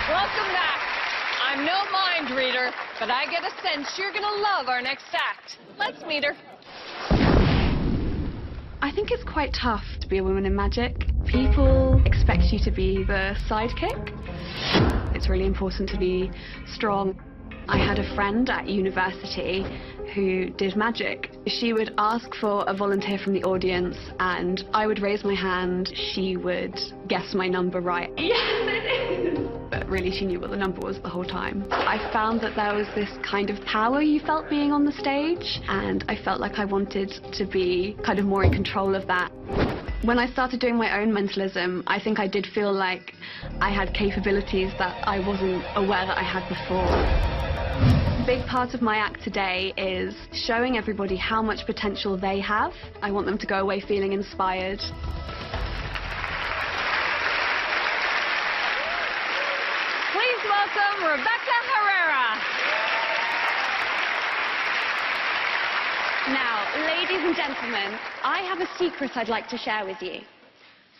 Welcome back. I'm no mind reader, but I get a sense you're going to love our next act. Let's meet her. I think it's quite tough to be a woman in magic. People expect you to be the sidekick. It's really important to be strong. I had a friend at university who did magic. She would ask for a volunteer from the audience and I would raise my hand. She would guess my number right. Yes, it is! But really she knew what the number was the whole time. I found that there was this kind of power you felt being on the stage, and I felt like I wanted to be kind of more in control of that. When I started doing my own mentalism, I think I did feel like I had capabilities that I wasn't aware that I had before. A big part of my act today is showing everybody how much potential they have. I want them to go away feeling inspired. Please welcome Rebecca Herrera. Now, ladies and gentlemen, I have a secret I'd like to share with you.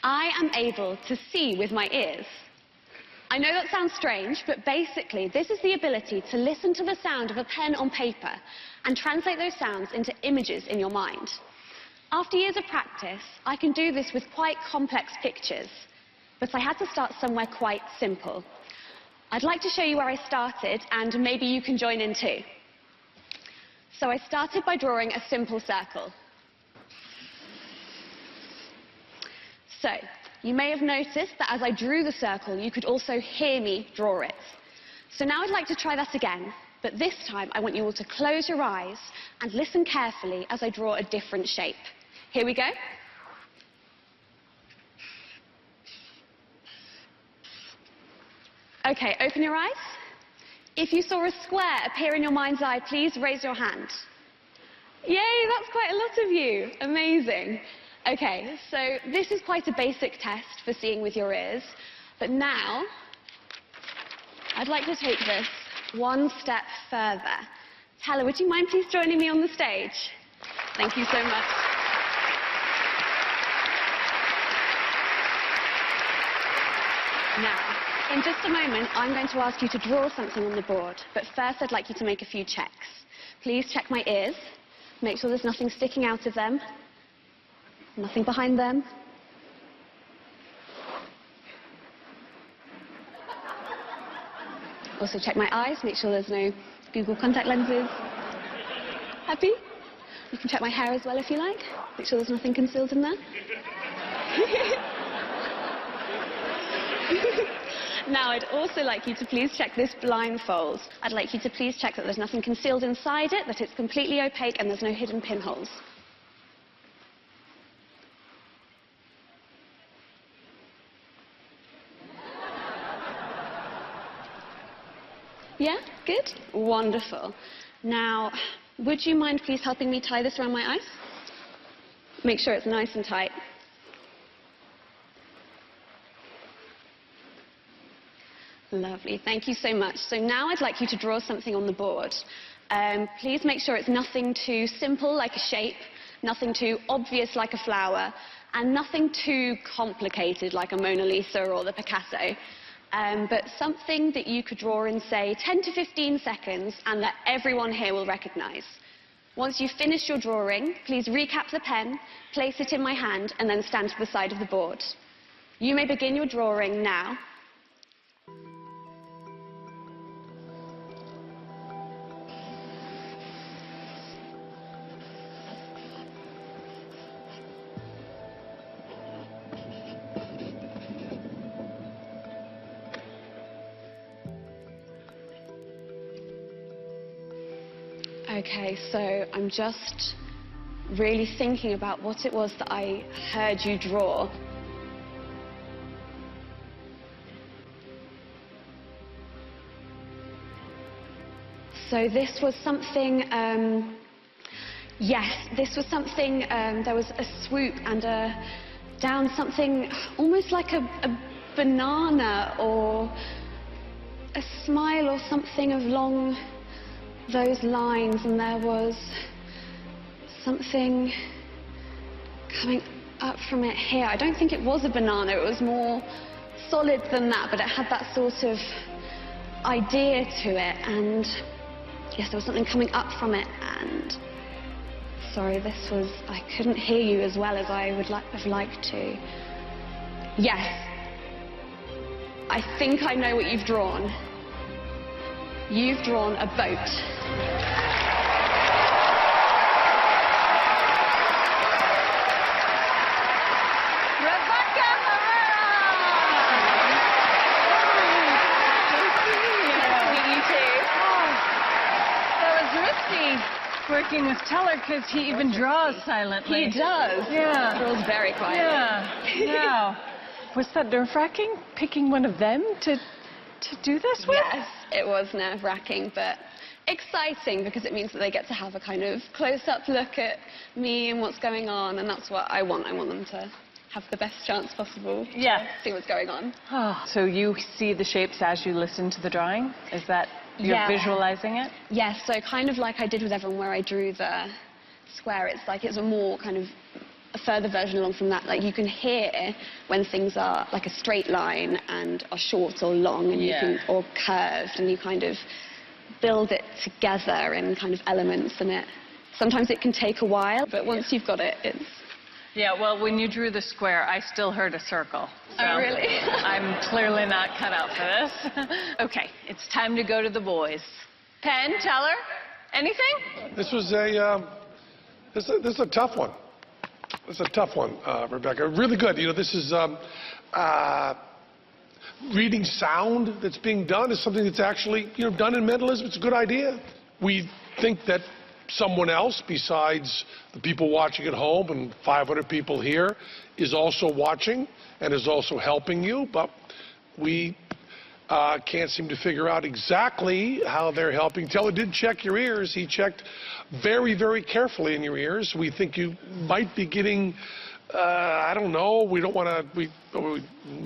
I am able to see with my ears. I know that sounds strange, but basically this is the ability to listen to the sound of a pen on paper and translate those sounds into images in your mind. After years of practice, I can do this with quite complex pictures, but I had to start somewhere quite simple. I'd like to show you where I started, and maybe you can join in too. So I started by drawing a simple circle. So, you may have noticed that as I drew the circle, you could also hear me draw it. So now I'd like to try that again, but this time I want you all to close your eyes and listen carefully as I draw a different shape. Here we go. Okay, open your eyes. If you saw a square appear in your mind's eye, please raise your hand. Yay, that's quite a lot of you. Amazing. Okay, so this is quite a basic test for seeing with your ears, but now I'd like to take this one step further. Tella, would you mind please joining me on the stage? Thank you so much. Now, in just a moment, I'm going to ask you to draw something on the board, but first I'd like you to make a few checks. Please check my ears. Make sure there's nothing sticking out of them. Nothing behind them. Also check my eyes, make sure there's no Google contact lenses. Happy? You can check my hair as well if you like. Make sure there's nothing concealed in there. Now, I'd also like you to please check this blindfold. I'd like you to please check that there's nothing concealed inside it, that it's completely opaque and there's no hidden pinholes. Yeah? Good? Wonderful. Now, would you mind please helping me tie this around my eyes? Make sure it's nice and tight. Lovely, thank you so much. So now I'd like you to draw something on the board. Please make sure it's nothing too simple like a shape, nothing too obvious like a flower, and nothing too complicated like a Mona Lisa or the Picasso. But something that you could draw in, say, 10 to 15 seconds and that everyone here will recognize. Once you've finished your drawing, please recap the pen, place it in my hand, and then stand to the side of the board. You may begin your drawing now. Okay, so I'm just really thinking about what it was that I heard you draw. So this was something, yes, this was something, there was a swoop and down something almost like a banana or a smile or something along those lines, and there was something coming up from it here. I don't think it was a banana, it was more solid than that, but it had that sort of idea to it, and yes, there was something coming up from it, and sorry, I couldn't hear you as well as I would have liked to. Yes, I think I know what you've drawn. You've drawn a boat. Working with Teller because he even draws silently. He does. Yeah. He draws very quietly. Yeah. Wow. Was that nerve-wracking, picking one of them to do this with? Yes, it was nerve-wracking, but exciting because it means that they get to have a kind of close-up look at me and what's going on, and that's what I want. I want them to have the best chance possible to see what's going on. Oh. So you see the shapes as you listen to the drawing? Is that... You're visualizing it? Yes, so kind of like I did with everyone where I drew the square. It's like it's a more kind of a further version along from that. Like you can hear when things are like a straight line and are short or long and you can, or curved, and you kind of build it together in kind of elements, and sometimes it can take a while, but once you've got it, it's... Yeah, well, when you drew the square, I still heard a circle. So oh, really? I'm clearly not cut out for this. Okay, it's time to go to the boys. Penn, Teller, anything? This was this is a tough one. This is a tough one, Rebecca. Really good. You know, this is reading sound that's being done is something that's actually, you know, done in mentalism. It's a good idea. We think that someone else besides the people watching at home and 500 people here is also watching and is also helping you, but we can't seem to figure out exactly how they're helping. Teller did check your ears. He checked very, very carefully in your ears. We think you might be getting, I don't know, we don't want to,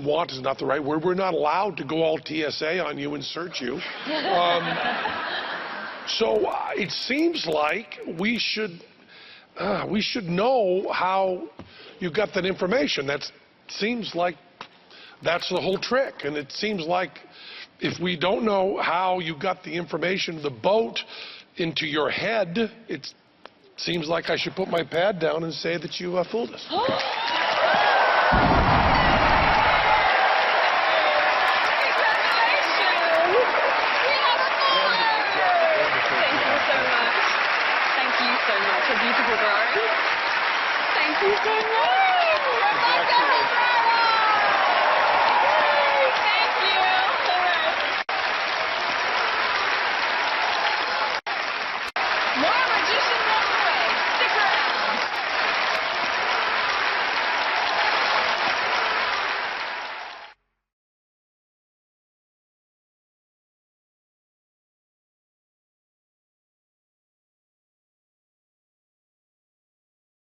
want is not the right word. We're not allowed to go all TSA on you and search you. So it seems like we should know how you got that information. That seems like that's the whole trick. And it seems like if we don't know how you got the information, the boat, into your head, it seems like I should put my pad down and say that you fooled us.